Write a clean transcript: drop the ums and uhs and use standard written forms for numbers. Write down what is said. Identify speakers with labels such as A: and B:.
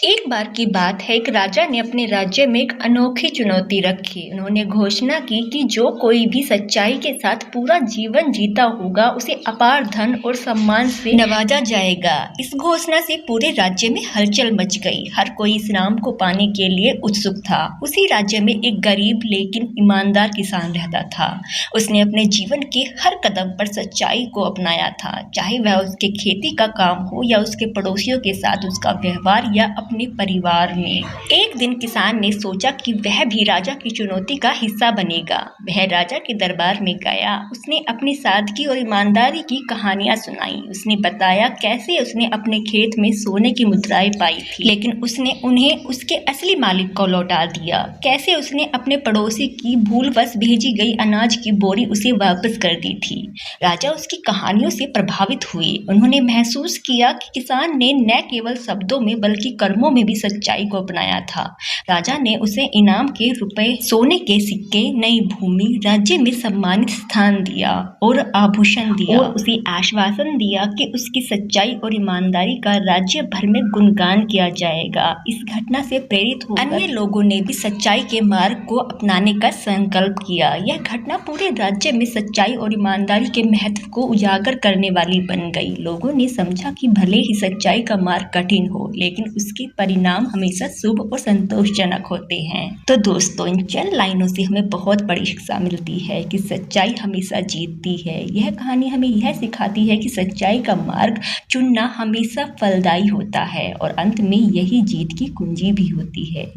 A: एक बार की बात है, एक राजा ने अपने राज्य में एक अनोखी चुनौती रखी। उन्होंने घोषणा की कि जो कोई भी सच्चाई के साथ पूरा जीवन जीता होगा, उसे अपार धन और सम्मान से नवाजा जाएगा। इस घोषणा से पूरे राज्य में हलचल मच गई। हर कोई इस नाम को पाने के लिए उत्सुक था। उसी राज्य में एक गरीब लेकिन ईमानदार किसान रहता था। उसने अपने जीवन के हर कदम पर सच्चाई को अपनाया था, चाहे वह उसके खेती का काम हो या उसके पड़ोसियों के साथ उसका व्यवहार या अपने परिवार में। एक दिन किसान ने सोचा कि वह भी राजा की चुनौती का हिस्सा बनेगा। वह राजा के दरबार में गया। उसने अपनी सादगी और ईमानदारी की कहानियां सुनाई। उसने बताया कैसे उसने अपने खेत में सोने की मुद्राएं पाई थी, लेकिन उसने उन्हें उसके असली मालिक को लौटा दिया। कैसे उसने अपने पड़ोसी की भूलवश भेजी गई अनाज की बोरी उसे वापस कर दी थी। राजा उसकी कहानियों से प्रभावित हुए। उन्होंने महसूस किया कि किसान ने न केवल शब्दों में बल्कि कर्मों में भी सच्चाई को अपनाया था। राजा ने उसे इनाम के रुपए, सोने के सिक्के, नई भूमि, राज्य में सम्मानित स्थान दिया और आभूषण दिया और उसे आश्वासन दिया कि उसकी सच्चाई और ईमानदारी का राज्य भर में गुणगान किया जाएगा। इस घटना से प्रेरित होकर अन्य लोगों ने भी सच्चाई के मार्ग को अपनाने का संकल्प किया। यह घटना पूरे राज्य में सच्चाई और ईमानदारी के महत्व को उजागर करने वाली बन गई। लोगों ने समझा कि भले ही सच्चाई का मार्ग कठिन हो, लेकिन उसके परिणाम हमेशा शुभ और संतोषजनक होते हैं। तो दोस्तों, इन चंद लाइनों से हमें बहुत बड़ी शिक्षा मिलती है कि सच्चाई हमेशा जीतती है। यह कहानी हमें यह सिखाती है कि सच्चाई का मार्ग चुनना हमेशा फलदायी होता है और अंत में यही जीत की कुंजी भी होती है।